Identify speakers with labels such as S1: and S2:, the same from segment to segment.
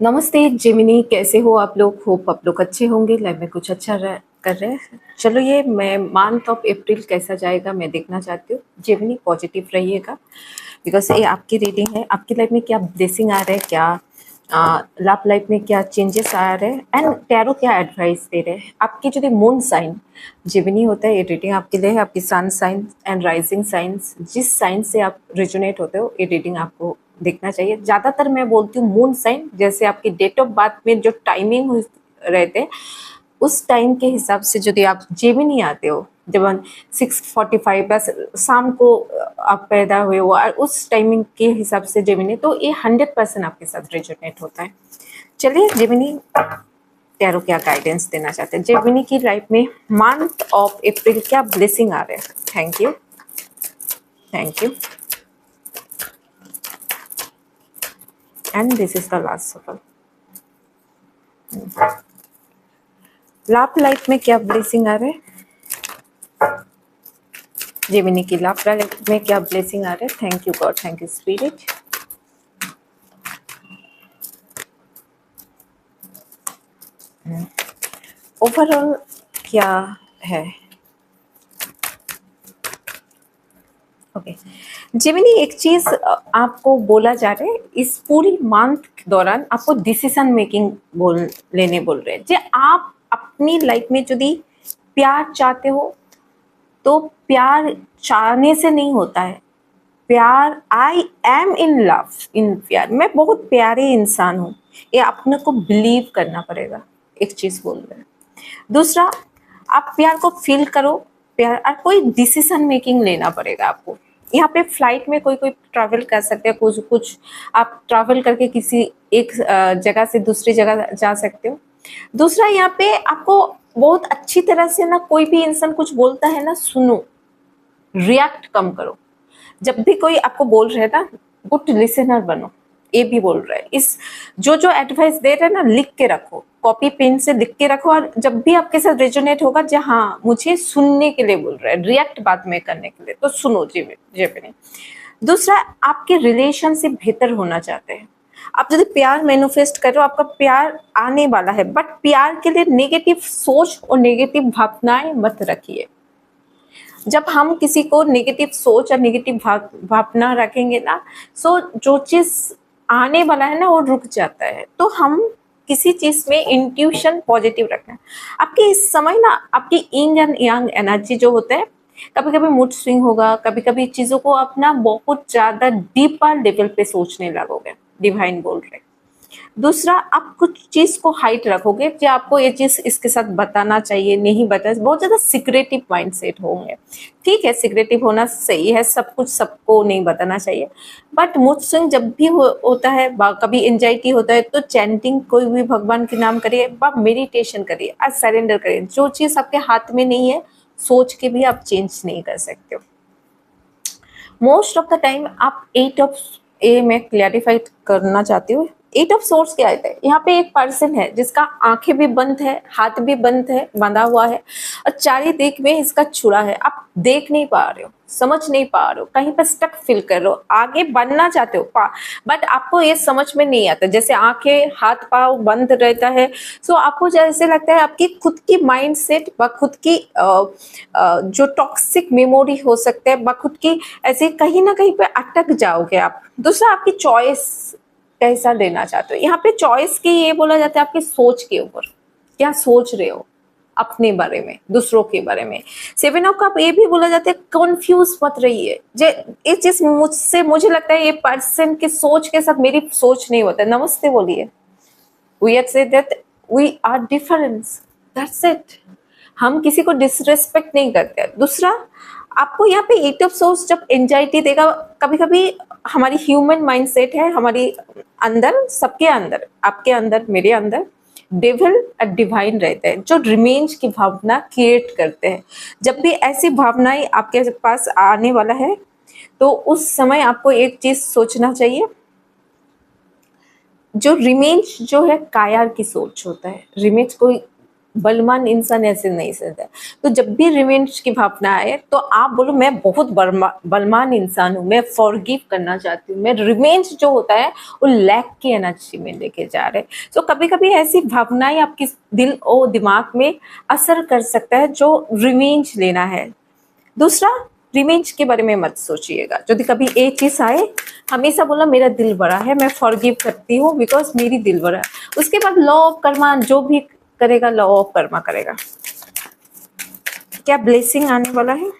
S1: नमस्ते जेमिनी, कैसे हो आप लोग? होप आप लोग अच्छे होंगे, लाइफ में कुछ अच्छा कर रहे हैं। चलो, ये मैं मंथ ऑफ अप्रैल कैसा जाएगा मैं देखना चाहती हूँ। जेमिनी पॉजिटिव रहिएगा, बिकॉज ये आपकी रीडिंग है। आपकी लाइफ में क्या ब्लेसिंग आ रहा है, क्या लव लाइफ में क्या चेंजेस आ रहे हैं, एंड टैरो क्या एडवाइस दे रहे हैं। आपकी जो मून साइन जेमिनी होता है, ये रीडिंग आपके लिए है। आपकी sun sign and rising signs, जिस साइन से आप रिजोनेट होते हो, ये रीडिंग आपको देखना चाहिए। ज़्यादातर मैं बोलती हूँ मून साइन, जैसे आपकी डेट ऑफ बर्थ में जो टाइमिंग रहते हैं, उस टाइम के हिसाब से यदि आप जेमिनी आते हो, जब 6:45 बस शाम को आप पैदा हुए हो, और उस टाइमिंग के हिसाब से जेमिनी, तो ये 100% आपके साथ रेजोनेट होता है। चलिए, जेमिनी टैरो क्या गाइडेंस देना चाहते हैं। जेमिनी की लाइफ में मंथ ऑफ अप्रैल क्या ब्लेसिंग आ रहे हैं। Thank you, thank you, and this is the last सफल। लव लाइफ में क्या ब्लेसिंग आ रहे हैं? जेमिनी की लव लाइफ में क्या ब्लेसिंग आ रहे हैं? Thank you God, thank you spirit. Overall क्या है? ओके जेमिनी, एक चीज आपको बोला जा रहा है, इस पूरी मंथ के दौरान आपको डिसीजन मेकिंग बोल रहे हैं। जे आप अपनी लाइफ में यदि प्यार चाहते हो, तो प्यार चाहने से नहीं होता है। प्यार, आई एम इन लव, इन प्यार, मैं बहुत प्यारे इंसान हूँ, ये अपने को बिलीव करना पड़ेगा। एक चीज बोल रहे हैं। दूसरा, आप प्यार को फील करो, प्यार, और कोई डिसीजन मेकिंग लेना पड़ेगा आपको। यहाँ पे फ्लाइट में कोई कोई ट्रैवल कर सकते हैं, कुछ कुछ आप ट्रैवल करके किसी एक जगह से दूसरी जगह जा सकते हो। दूसरा, यहाँ पे आपको बहुत अच्छी तरह से ना, कोई भी इंसान कुछ बोलता है ना, सुनो, रिएक्ट कम करो। जब भी कोई आपको बोल रहे है ना, गुड लिसनर बनो, ये भी बोल रहे हैं। इस जो जो एडवाइस दे रहे हैं ना, लिख के रखो, कॉपी पेन से लिख के रखो, और जब भी आपके साथ रेजोनेट होगा, जहाँ मुझे सुनने के लिए बोल रहे हैं, रिएक्ट बात में करने के लिए, तो सुनो जी जेमिनी। दूसरा, आपके रिलेशनशिप बेहतर होना चाहते हैं। आप यदि प्यार मैनिफेस्ट करो, आपका प्यार आने वाला है, बट प्यार के लिए नेगेटिव सोच और नेगेटिव भावनाएं मत रखिए। जब हम किसी को नेगेटिव सोच और नेगेटिव भावना रखेंगे ना, सो जो चीज आने वाला है ना, वो रुक जाता है। तो हम किसी चीज में इंट्यूशन पॉजिटिव रखना है। आपके इस समय ना, आपकी इंग एंड यांग एनर्जी जो होता है, कभी कभी मूड स्विंग होगा, कभी कभी चीजों को अपना बहुत ज्यादा डीपर लेवल पे सोचने लगोगे, डिवाइन बोल रहे। दूसरा, आप कुछ चीज को हाइट रखोगे, कि आपको ये चीज इसके साथ बताना चाहिए, नहीं बताना, बहुत ज्यादा सिक्रेटिव माइंडसेट होंगे। ठीक है, सिक्रेटिव होना सही है, सब कुछ सबको नहीं बताना चाहिए, बट मूड स्विंग जब भी होता है, कभी एंजाइटी होता है, तो चैंटिंग, कोई भी भगवान के नाम करिए, मेडिटेशन करिए, और सरेंडर करिए। जो चीज आपके हाथ में नहीं है, सोच के भी आप चेंज नहीं कर सकते हो। मोस्ट ऑफ द टाइम आप 8 ऑफ ए में क्लैरिफाई करना चाहती हूँ। 8 ऑफ सोर्स क्या होता है? यहाँ पे एक पर्सन है जिसका आंखें भी बंद है, हाथ भी बंद है, बंधा हुआ है, और चारी दिख में इसका छुरा है। आप देख नहीं पा रहे हो, समझ नहीं पा रहे हो, कहीं पर स्टक फील कर रहे हो, आगे बढ़ना चाहते हो, बट आपको ये समझ में नहीं आता। जैसे आंखें हाथ पाँव बंद रहता है, सो आपको जैसे लगता है आपकी खुद की माइंड सेट व खुद की जो टॉक्सिक मेमोरी हो सकता है, व खुद की ऐसे कहीं ना कहीं पे अटक जाओगे आप। दूसरा, आपकी चॉइस कैसा लेना चाहते हो। यहाँ पे चॉइस की ये बोला जाता है आपकी सोच के ऊपर, क्या सोच रहे हो अपने बारे में, दूसरों के बारे में। 7 ऑफ कप ये भी बोला जाता है, कंफ्यूज मत रहिए। ये चीज मुझसे, मुझे लगता है ये पर्सन की सोच के साथ मेरी सोच नहीं होता। नमस्ते बोलिए। We are say that we are difference, that's it. हम किसी को डिसरेस्पेक्ट नहीं करते। दूसरा, आपको यहाँ पे 8 ऑफ सोर्स जब एंजाइटी देगा, कभी कभी हमारी ह्यूमन माइंडसेट है, हमारी अंदर, सबके अंदर, आपके अंदर, मेरे अंदर डेविल और डिवाइन रहते हैं, जो रिमेंज की भावना क्रिएट करते हैं। जब भी ऐसी भावनाएं आपके पास आने वाला है, तो उस समय आपको एक चीज सोचना चाहिए। जो रिमेंज जो है कायर की सोच होता है। रिमेंज कोई बलवान इंसान ऐसे नहीं सहता है। तो जब भी रिवेंज की भावना आए तो आप बोलो मैं बहुत बलवान इंसान हूँ, मैं फॉरगिव करना चाहती हूँ। मैं रिवेंज जो होता है वो लैक की एनर्जी में लेके जा रहे। तो कभी कभी ऐसी भावनाएं आपके दिल और दिमाग में असर कर सकता है जो रिवेंज लेना है। दूसरा, रिवेंज के बारे में मत सोचिएगा। यदि कभी एक चीज आए, हमेशा बोला मेरा दिल बड़ा है, मैं फॉरगिव करती हूँ बिकॉज मेरी दिल बड़ा है। उसके बाद लॉ ऑफ कर्मा जो भी करेगा, लॉ ऑफ कर्मा करेगा। क्या ब्लेसिंग आने वाला है,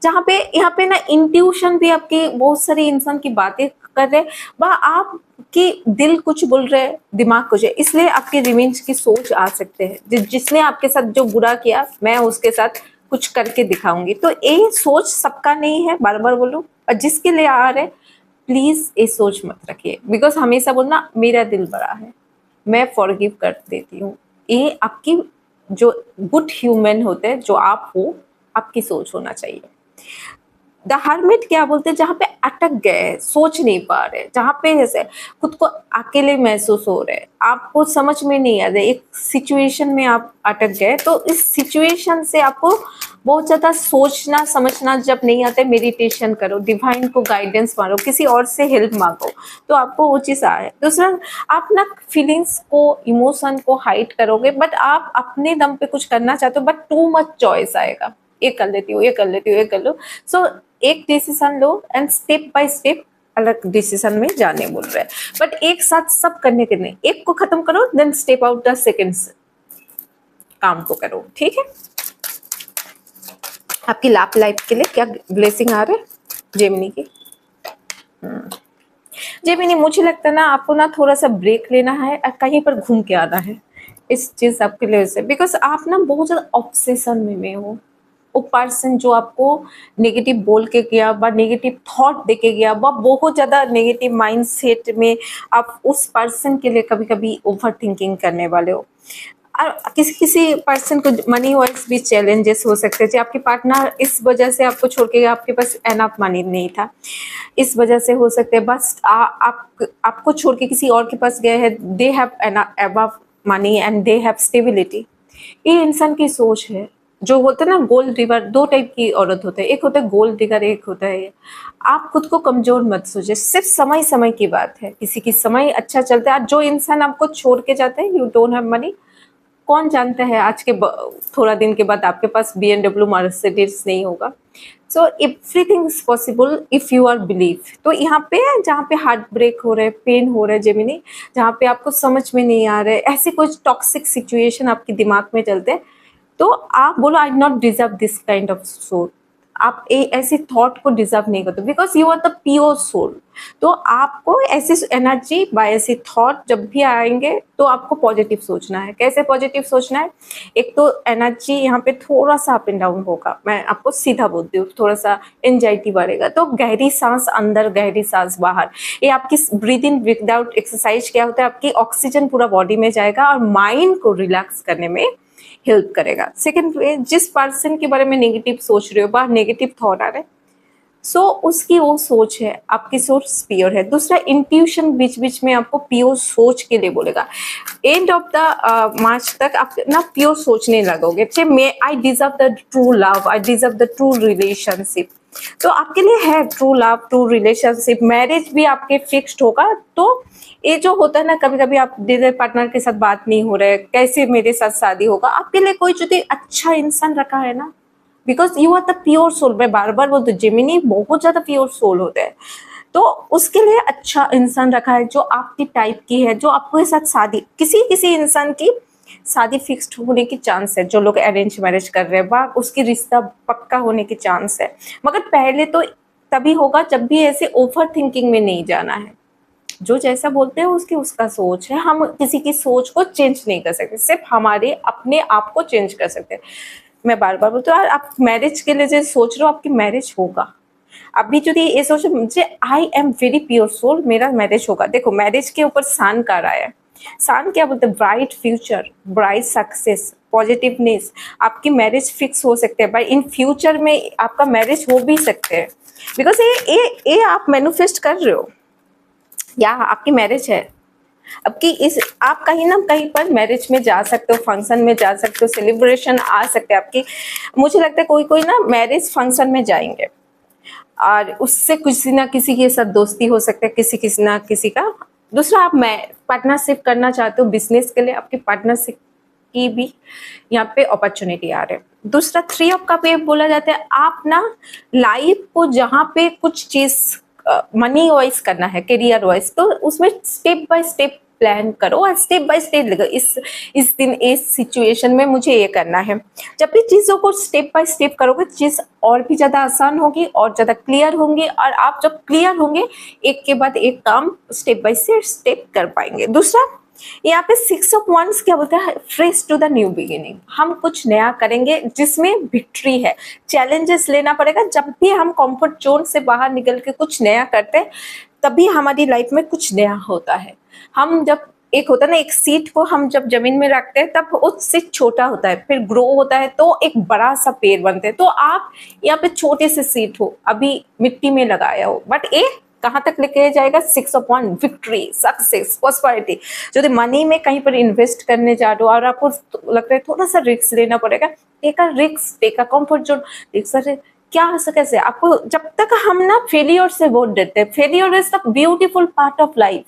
S1: जहाँ पे यहाँ पे ना इंट्यूशन भी आपकी बहुत सारी इंसान की बातें कर रहे, वह आपकी दिल कुछ बोल रहे, दिमाग कुछ है, इसलिए आपकी रिवेंज की सोच आ सकते हैं। जिसने आपके साथ जो बुरा किया, मैं उसके साथ कुछ करके दिखाऊंगी। तो ये सोच सबका नहीं है, बार बार बोलूं, और जिसके लिए आ रहे प्लीज ये सोच मत रखिए। बिकॉज हमेशा बोलना मेरा दिल बड़ा है, मैं फॉरगिव कर देती हूँ। ये आपकी जो गुड ह्यूमन होते हैं, जो आप हो, आपकी सोच होना चाहिए। द हर्मिट क्या बोलते हैं, जहाँ पे अटक गए, सोच नहीं पा रहे, जहाँ पे ऐसे खुद को अकेले महसूस हो रहे, आपको समझ में नहीं आ रहा, एक सिचुएशन में आप अटक गए। तो इस सिचुएशन से आपको बहुत ज़्यादा सोचना समझना जब नहीं आता है, मेडिटेशन करो, डिवाइन को गाइडेंस मारो, किसी और से हेल्प मांगो, तो आपको वो चीज़ आए। दूसरा, आप ना फीलिंग्स को, इमोशन को हाइड करोगे, बट आप अपने दम पे कुछ करना चाहते हो, बट टू मच चॉइस आएगा, ये कर लेती हूँ, ये कर लेती हूँ, ये कर लो। सो एक decision low and step by step अलग डिसीजन में जाने बोल रहे हैं, बट एक साथ सब करने के नहीं, एक को खत्म करो then step out the seconds, काम को करो, ठीक है। आपकी लाइफ के लिए क्या ब्लेसिंग आ रहा है जेमिनी की? जेमिनी, मुझे लगता है ना आपको ना थोड़ा सा ब्रेक लेना है और कहीं पर घूम के आना है, इस चीज आपके लिए से, बिकॉज आप ना बहुत ज्यादा ऑब्सेशन में हो। वो पर्सन जो आपको नेगेटिव बोल के गया, व नेगेटिव थॉट दे के गया, वह बहुत ज़्यादा नेगेटिव माइंड सेट में आप उस पर्सन के लिए कभी कभी ओवर थिंकिंग करने वाले हो। और किसी किसी पर्सन को मनी वाइज भी चैलेंजेस हो सकते हैं। आपके पार्टनर इस वजह से आपको छोड़ के गया, आपके पास एनफ मनी नहीं था, इस वजह से हो सकते हैं। बस आपको छोड़ के किसी और के पास गए हैं, they have above money and they have stability. ये इंसान की सोच है। जो होता है ना गोल्ड डिगर, दो टाइप की औरत होते हैं, एक होता है गोल्ड डिगर, एक होता है ये। आप खुद को कमजोर मत सोचिए, सिर्फ समय समय की बात है, किसी की समय अच्छा चलता है। जो इंसान आपको छोड़ के जाते हैं, यू डोंट हैव मनी, कौन जानता है आज के थोड़ा दिन के बाद आपके पास BMW मर्सिडीज नहीं होगा। So everything is possible if you are believe. तो यहाँ पे जहाँ पे हार्ट ब्रेक हो रहा है, पेन हो रहा है जेमिनी, जहाँ पे आपको समझ में नहीं आ रहा है, ऐसे कुछ टॉक्सिक सिचुएशन आपके दिमाग में चलते हैं, तो आप बोलो I not deserve this kind of soul. आप ऐसी थॉट को डिजर्व नहीं करते, because you are the pure soul. तो आपको ऐसी एनर्जी बाय ऐसी थॉट जब भी आएंगे तो आपको पॉजिटिव सोचना है। कैसे पॉजिटिव सोचना है? एक तो एनर्जी यहाँ पे थोड़ा सा अप एंड डाउन होगा, मैं आपको सीधा बोलती हूँ, थोड़ा सा एंजाइटी बढ़ेगा, तो गहरी सांस अंदर, गहरी सांस बाहर। ये आपकी ब्रीदिंग विदाउट एक्सरसाइज क्या होता है, आपकी ऑक्सीजन पूरा बॉडी में जाएगा और माइंड को रिलैक्स करने में हेल्प करेगा। सेकंड, जिस पर्सन के बारे में नेगेटिव सोच रहे हो, बाहर नेगेटिव थॉट आ रहे, सो उसकी वो सोच है, आपकी सोच प्योर है। दूसरा, इंट्यूशन बीच बीच में आपको प्योर सोच के लिए बोलेगा। एंड ऑफ द मार्च तक आप ना प्योर सोचने लगोगे, मैं I deserve the true love, I deserve the true relationship. तो आपके लिए है true love, true relationship, marriage भी आपके फिक्स्ड होगा। तो ये जो होता है ना, कभी कभी आप पार्टनर के साथ बात नहीं हो रहा है, कैसे मेरे साथ शादी होगा, आपके लिए कोई जो अच्छा इंसान रखा है ना, because you are the pure soul. मैं बार बार बोलती हूँ, जेमिनी बहुत ज्यादा प्योर सोल होते हैं, तो उसके लिए अच्छा इंसान रखा है जो आपकी टाइप की है, जो आपके साथ शादी, किसी किसी इंसान की शादी फिक्स्ड होने की चांस है। जो लोग अरेंज मैरिज कर रहे हैं, वह उसकी रिश्ता पक्का होने की चांस है, मगर पहले तो तभी होगा जब भी ऐसे ओवर थिंकिंग में नहीं जाना है। जो जैसा बोलते हैं उसकी उसका सोच है, हम किसी की सोच को चेंज नहीं कर सकते, सिर्फ हमारे अपने आप को चेंज कर सकते हैं। मैं बार बार बोलती हूँ, आप मैरिज के लिए जो सोच रहे हो, आपकी मैरिज होगा। अभी जो ये सोचो मुझे I am very pure soul, मेरा मैरिज होगा। देखो मैरिज के ऊपर सान का रहा है, सान क्या बोलते हैं, bright future, bright success, positiveness. आपकी मैरिज फिक्स हो सकते हैं, बाई इन फ्यूचर में आपका मैरिज हो भी सकते हैं, बिकॉज ये आप मैनिफेस्ट कर रहे हो, या आपकी मैरिज है। अब कि इस आप कहीं ना कहीं पर मैरिज में जा सकते हो, फंक्शन में जा सकते हो, सेलिब्रेशन आ सकते हैं आपकी। मुझे लगता है कोई कोई ना मैरिज फंक्शन में जाएंगे और उससे किसी ना किसी के साथ दोस्ती हो सकता है, किसी किसी ना किसी का। दूसरा, आप मैं पार्टनरशिप करना चाहते हो बिजनेस के लिए, आपकी पार्टनरशिप की भी यहाँ पे अपॉर्चुनिटी आ रहे हैं। दूसरा, 3 ऑफ कप ये बोला जाता है आप ना लाइफ को जहाँ पे कुछ चीज मनी वाइज करना है, करियर वाइज, तो उसमें स्टेप बाय स्टेप प्लान करो और स्टेप बाय स्टेप लगो। इस दिन इस सिचुएशन में मुझे ये करना है। जब भी चीज़ों को स्टेप बाय स्टेप करोगे, चीज़ और भी ज़्यादा आसान होगी और ज़्यादा क्लियर होंगी, और आप जब क्लियर होंगे एक के बाद एक काम स्टेप बाय स्टेप कर पाएंगे। दूसरा, यहाँ पे 6 ऑफ wands क्या बोलता है, fresh to the new beginning. हम कुछ नया करेंगे जिसमें विक्ट्री है, चैलेंजेस लेना पड़ेगा। जब भी हम कंफर्ट जोन से बाहर निकल के कुछ नया करते हैं, तभी हमारी लाइफ में कुछ नया होता है। हम जब एक होता है ना, एक सीड को हम जब जमीन में रखते हैं तब वो सीड छोटा होता है, फिर ग्रो होता है तो एक बड़ा सा पेड़ बनते हैं। तो आप यहाँ पे छोटे से सीड हो, अभी मिट्टी में लगाया हो, बट एक कहाँ तक लेके जाएगा, 6 of wands, victory, success, prosperity. यदि मनी में कहीं पर इन्वेस्ट करने जा रहे हो और आपको लगता है थोड़ा सा रिस्क लेना पड़ेगा, take a risk, take a comfort zone. क्या कैसे आपको, जब तक हम ना फेलियर से वोट देते हैं, failure is the beautiful part of life.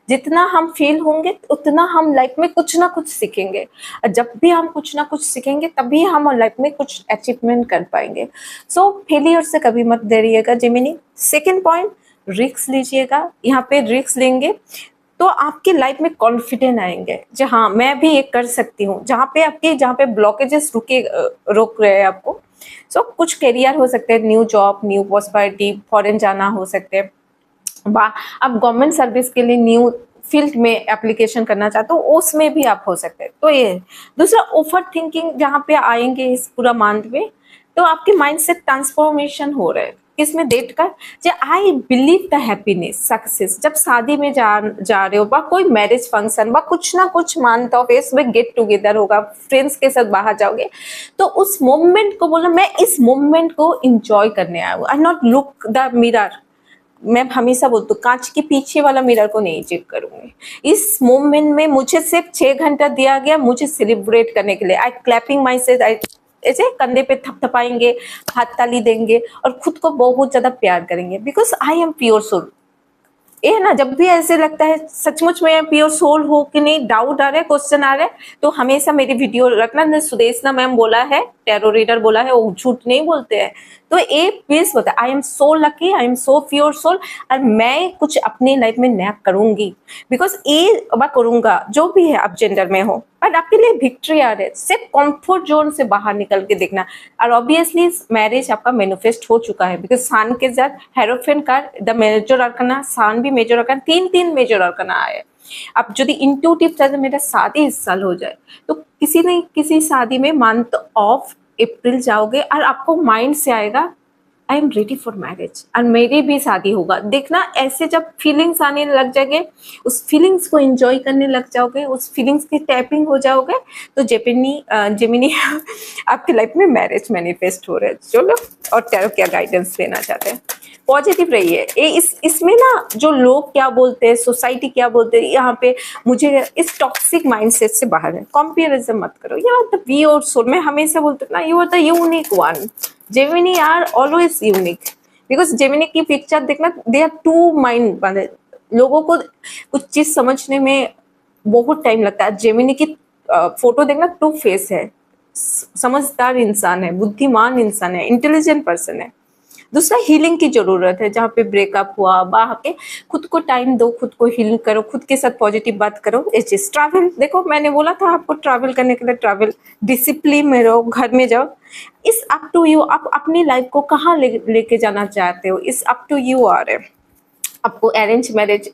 S1: जितना हम फेल होंगे उतना हम लाइफ में कुछ ना कुछ सीखेंगे, और जब भी हम कुछ ना कुछ सीखेंगे तभी हम लाइफ में कुछ अचीवमेंट कर पाएंगे। सो फेलियर से कभी मत डरिएगा जेमिनी। सेकेंड पॉइंट, रिस्क लीजिएगा। यहाँ पे रिस्क लेंगे तो आपकी लाइफ में कॉन्फिडेंट आएंगे, जी हाँ मैं भी ये कर सकती हूँ। जहाँ पे ब्लॉकेजेस रोक रहे हैं आपको, सो कुछ करियर हो सकते हैं, new job, new prosperity, foreign जाना हो सकते हैं, आप गवर्नमेंट सर्विस के लिए न्यू फील्ड में एप्लीकेशन करना चाहते हो, उसमें भी आप हो सकते हैं। तो ये दूसरा, ओवर थिंकिंग जहाँ पे आएंगे इस पूरा मंथ में, तो आपके माइंड से ट्रांसफॉर्मेशन हो रहा है। किसमें डेट का, I believe the happiness, success. जब शादी में जा रहे हो, बा कोई मैरिज फंक्शन, बा कुछ ना कुछ मंथ ऑफ इसमें गेट टुगेदर होगा, फ्रेंड्स के साथ बाहर जाओगे, तो उस मोमेंट को बोलो मैं इस मोमेंट को इंजॉय करने आया हूँ, आई नॉट लुक द मिरर। मैं हमेशा बोलती हूँ कांच के पीछे वाला मिरर को नहीं चेक करूंगी। इस मोमेंट में मुझे सिर्फ 6 घंटा दिया गया मुझे सेलिब्रेट करने के लिए। आई क्लैपिंग माई सेल्फ, आई ऐसे कंधे पे थपथपाएंगे, हाथ ताली देंगे और खुद को बहुत ज्यादा प्यार करेंगे, because I am pure soul. ये ना, जब भी ऐसे लगता है सचमुच में प्योर सोल हो कि नहीं, डाउट आ रहा है, क्वेश्चन आ रहा है, तो हमेशा मेरी वीडियो रखना। सुदेशना मैम बोला है, टैरो रीडर बोला है, वो झूठ नहीं बोलते हैं। तो ये प्लीज बता, I am so lucky, I am so pure soul, और मैं कुछ अपनी लाइफ में नया करूंगी, बिकॉज ये मैं करूंगा जो भी है, आप जेंडर में हो, बट आपके लिए विक्ट्री आ रहे। सिर्फ कंफर्ट जोन से बाहर निकल के देखना। और ऑब्वियसली मैरिज आपका मैनिफेस्ट हो चुका है, बिकॉज सान के साथ हेरोफेन का द मेजर अरकाना, सान भी मेजर अरकाना, 3 मेजर अरकाना आए। अब यदि इंट्यूटिव चाहते मेरा शादी इस साल हो जाए, तो किसी न किसी शादी में मंथ ऑफ अप्रैल जाओगे और आपको माइंड से आएगा I am ready for marriage, और मेरी भी शादी होगा। देखना, ऐसे जब फीलिंग्स आने लग जाएंगे, उस फीलिंग्स को एंजॉय करने लग जाओगे, उस फीलिंग्स की टैपिंग हो जाओगे, तो जेमिनी आपकी लाइफ में मैरिज मैनिफेस्ट हो रहा है। चलो, और क्या गाइडेंस देना चाहते हैं, पॉजिटिव रहिए। इसमें ना जो लोग क्या बोलते हैं, सोसाइटी क्या बोलते हैं, यहाँ पे मुझे इस टॉक्सिक माइंडसेट से बाहर है। कंपैरिजन मत करो, you are the pure soul. मैं हमेशा बोलती हूँ ना, you are the unique one. Gemini are always unique, because Gemini की पिक्चर देखना, दे आर टू माइंड बने। लोगों को कुछ चीज समझने में बहुत टाइम लगता है। जेमिनी की फोटो देखना, टू फेस है, समझदार इंसान है, बुद्धिमान इंसान है, इंटेलिजेंट पर्सन है। दूसरा, हीलिंग की जरूरत है। जहाँ पे ब्रेकअप हुआ, वहाँ पे खुद को टाइम दो, खुद को हील करो, खुद के साथ पॉजिटिव बात करो। ट्रैवल, देखो मैंने बोला था आपको ट्रैवल करने के लिए, ट्रैवल, डिसिप्लिन में रहो, घर में जाओ। इस अप टू यू, आप अपनी लाइफ को कहाँ लेके जाना चाहते हो, इस अप टू यू आ रहे। आपको अरेंज मैरिज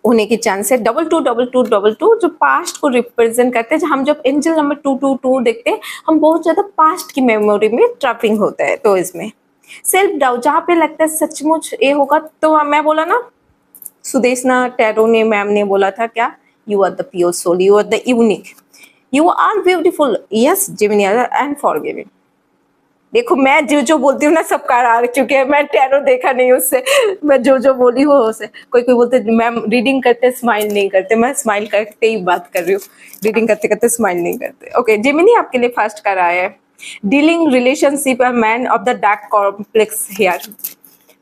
S1: होने की चांस है। 222222 जो पास्ट को रिप्रेजेंट करते हैं। हम जब एंजल नंबर 222 देखते हैं, हम बहुत ज्यादा पास्ट की मेमोरी में ट्रैपिंग होता है। तो इसमें सेल्फ डाउट, जहाँ पे लगता है सचमुच ये होगा, तो मैं बोला ना, सुदेशना टैरो ने, मैम ने बोला था क्या, you are the pure soul, you are the unique, you are beautiful, yes Gemini, and forgiving. देखो मैं जो जो बोलती हूँ ना सब कार आ चुके हैं, मैं टैरो देखा नहीं उससे, मैं जो जो बोली हूँ उससे। कोई कोई बोलते मैम रीडिंग करते स्माइल नहीं करते, मैं स्माइल करते ही बात कर रही हूँ, रीडिंग करते करते स्माइल नहीं करते। ओके जेमिनी आपके लिए फर्स्ट कार आया है, dealing relationship a man of the dark complex hair.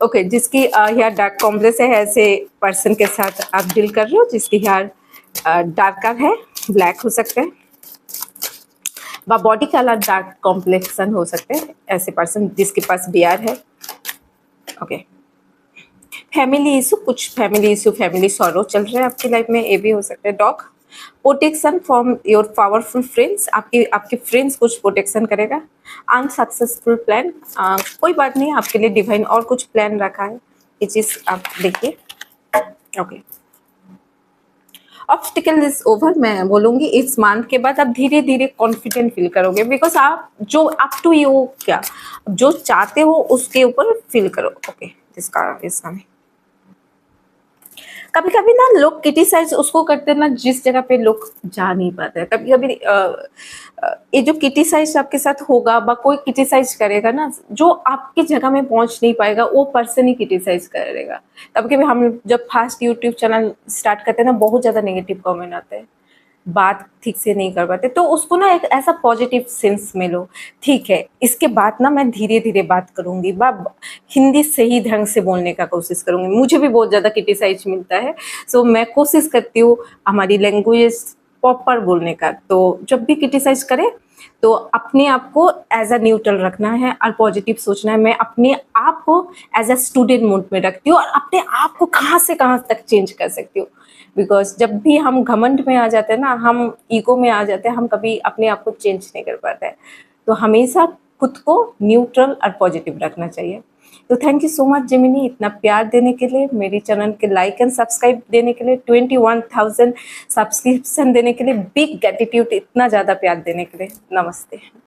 S1: Okay जिसकी हेयर डार्क कॉम्प्लेक्स है, ऐसे पर्सन के साथ आप डील कर रहे हो जिसकी हेयर डार्कर है, ब्लैक हो सकते हैं, बॉडी कलर डार्क कॉम्प्लेक्सन हो सकते हैं, ऐसे पर्सन जिसके पास बियर है। ओके फैमिली इशू, कुछ फैमिली इशू फैमिली सॉरो चल रहा है आपकी लाइफ में, ये भी हो सकता है। Dog protection from your powerful friends, आपके आपके फ्रेंड्स कुछ प्रोटेक्शन करेगा। अनसक्सेसफुल प्लान, कोई बात नहीं, आपके लिए डिवाइन और कुछ प्लान रखा है, ये चीज़ आप देखिए। ओके ऑब्स्टिकल इज ओवर, मैं बोलूँगी इस मंथ के बाद आप धीरे धीरे कॉन्फिडेंट फील करोगे, बिकॉज आप जो अप टू यू क्या जो चाहते हो उसके ऊपर फील करो। ओके इसका में कभी कभी ना लोग क्रिटिसाइज उसको करते हैं ना जिस जगह पे लोग जा नहीं पाते हैं। कभी कभी ये जो क्रिटिसाइज आपके साथ होगा बा कोई क्रिटिसाइज करेगा ना, जो आपकी जगह में पहुंच नहीं पाएगा वो पर्सन ही क्रिटिसाइज करेगा। कभी कभी हम जब फास्ट यूट्यूब चैनल स्टार्ट करते हैं ना, बहुत ज़्यादा नेगेटिव कमेंट आते हैं, बात ठीक से नहीं कर पाते, तो उसको ना एक ऐसा पॉजिटिव सेंस में लो, ठीक है इसके बाद ना मैं धीरे धीरे बात करूंगी, हिंदी सही ढंग से बोलने का कोशिश करूंगी। मुझे भी बहुत ज़्यादा क्रिटिसाइज मिलता है, सो मैं कोशिश करती हूँ हमारी लैंग्वेज प्रॉपर बोलने का। तो जब भी क्रिटिसाइज करे तो अपने आप को एज अ न्यूट्रल रखना है और पॉजिटिव सोचना है। मैं अपने आप को एज अ स्टूडेंट मोड में रखती हूँ और अपने आप को कहाँ से कहाँ तक चेंज कर सकती हूँ, बिकॉज जब भी हम घमंड में आ जाते हैं ना, हम ईगो में आ जाते हैं, हम कभी अपने आप को चेंज नहीं कर पाते हैं। तो हमेशा खुद को न्यूट्रल और पॉजिटिव रखना चाहिए। तो thank you so much Gemini, इतना प्यार देने के लिए, मेरी चैनल के लाइक एंड सब्सक्राइब देने के लिए, 21,000 सब्सक्रिप्शन देने के लिए, बिग ग्रेटिट्यूड, इतना ज़्यादा प्यार देने के लिए। नमस्ते।